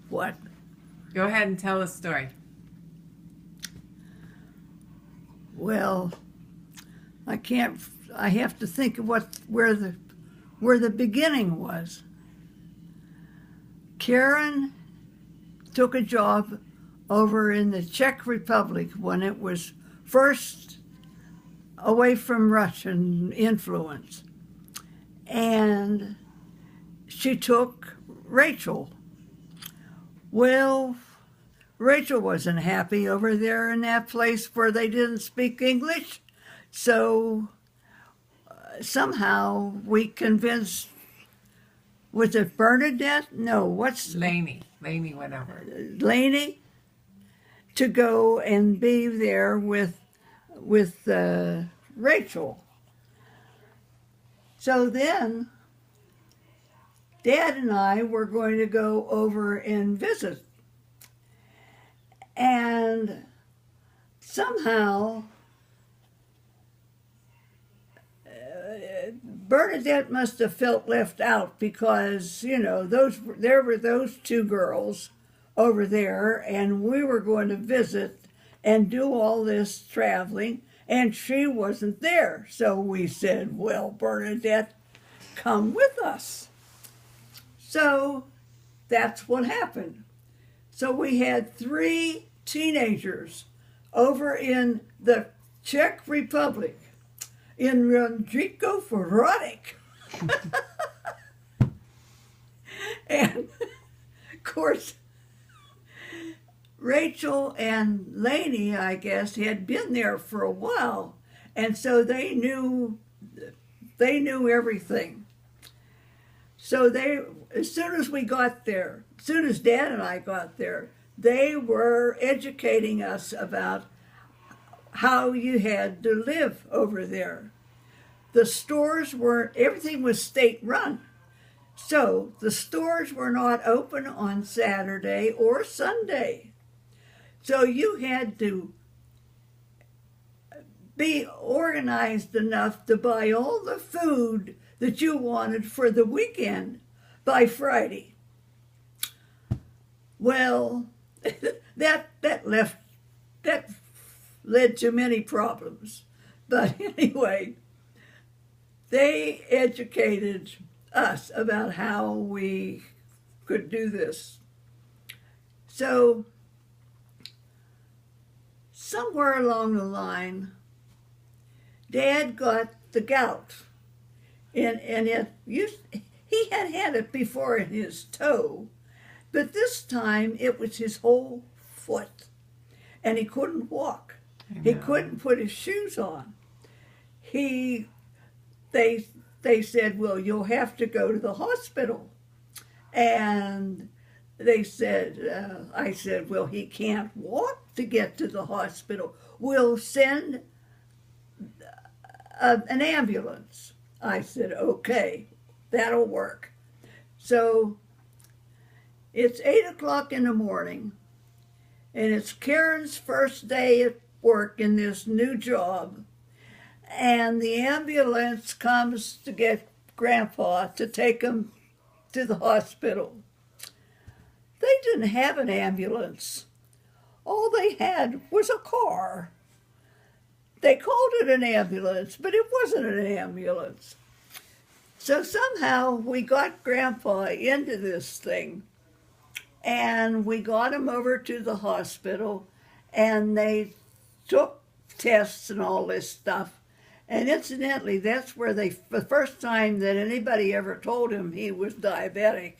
What? Go ahead and tell the story. Well, I have to think of where the beginning was. Karen took a job over in the Czech Republic when it was first away from Russian influence. And she took Rachel. Well, Rachel wasn't happy over there in that place where they didn't speak English. So somehow we convinced, was it Bernadette? No, what's... Laney went over. Laney, to go and be there with Rachel. So then Dad and I were going to go over and visit. And somehow Bernadette must have felt left out because, you know, there were those two girls over there, and we were going to visit and do all this traveling, and she wasn't there. So we said, well, Bernadette, come with us. So that's what happened. So we had 3 teenagers over in the Czech Republic, in Rondriko Vorodic. And, of course, Rachel and Laney, I guess, had been there for a while, and so they knew everything. So as soon as we got there, as soon as Dad and I got there, they were educating us about how you had to live over there. The stores everything was state run. So the stores were not open on Saturday or Sunday. So you had to be organized enough to buy all the food that you wanted for the weekend by Friday. Well, that led to many problems. But anyway, they educated us about how we could do this. So somewhere along the line, Dad got the gout. And he had it before in his toe, but this time it was his whole foot. And he couldn't walk. He couldn't put his shoes on. They said, well, you'll have to go to the hospital. And I said, well, he can't walk to get to the hospital. We'll send an ambulance. I said, okay, that'll work. So it's 8 o'clock in the morning, and it's Karen's first day at work in this new job, and the ambulance comes to get Grandpa to take him to the hospital. They didn't have an ambulance. All they had was a car. They called it an ambulance, but it wasn't an ambulance. So somehow we got Grandpa into this thing, and we got him over to the hospital, and they took tests and all this stuff. And incidentally, that's where the first time that anybody ever told him he was diabetic.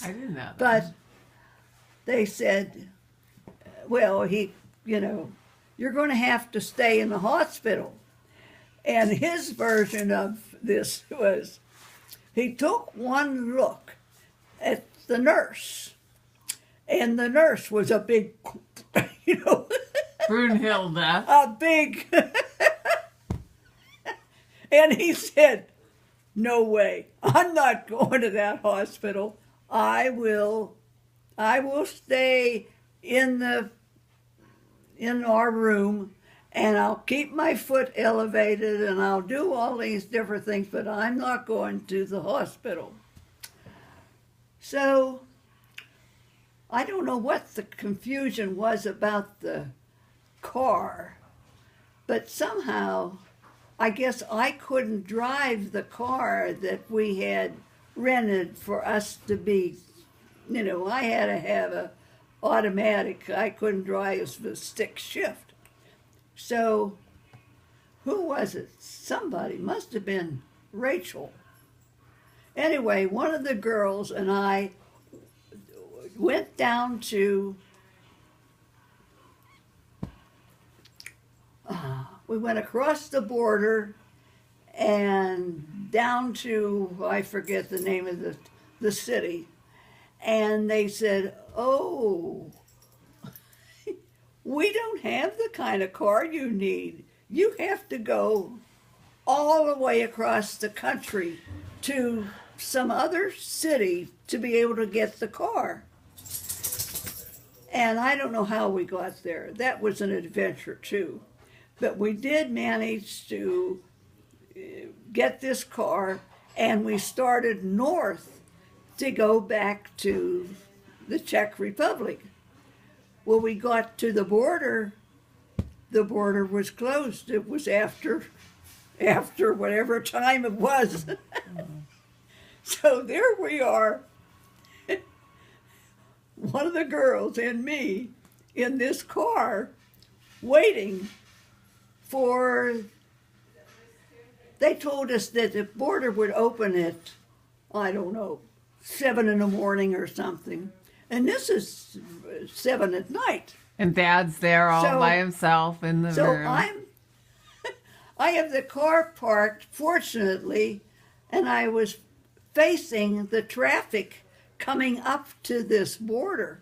I didn't know that. But they said, well, you're going to have to stay in the hospital. And his version of this was, he took one look at the nurse, and the nurse was a big, Brunhilde. a big, and he said, no way, I'm not going to that hospital. I will stay in our room, and I'll keep my foot elevated, and I'll do all these different things, but I'm not going to the hospital. So I don't know what the confusion was about the car, but somehow I guess I couldn't drive the car that we had rented for us to be, I had to have a automatic. I couldn't drive the stick shift. So who was it? Somebody, must have been Rachel. Anyway, one of the girls and I went down to, we went across the border and down to, I forget the name of the city, and they said, oh, we don't have the kind of car you need. You have to go all the way across the country to some other city to be able to get the car. And I don't know how we got there. That was an adventure too. But we did manage to get this car, and we started north to go back to the Czech Republic. Well, we got to the border was closed. It was after whatever time it was. So there we are, one of the girls and me in this car waiting for, they told us that the border would open at, I don't know, 7 in the morning or something. And this is 7 at night. And Dad's there all by himself in the room. So I have the car parked, fortunately, and I was facing the traffic coming up to this border.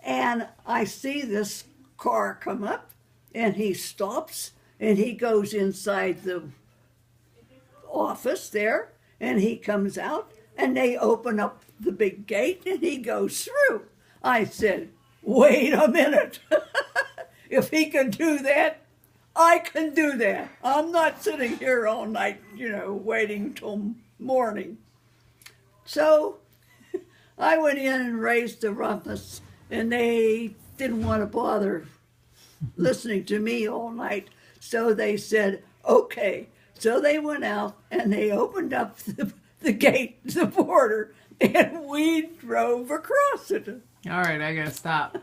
And I see this car come up, and he stops, and he goes inside the office there, and he comes out, and they open up the big gate, and he goes through. I said, wait a minute. If he can do that, I can do that. I'm not sitting here all night, waiting till morning. So I went in and raised the rumpus, and they didn't want to bother listening to me all night. So they said, okay. So they went out, and they opened up the gate, the border, and we drove across it. All right, I gotta stop.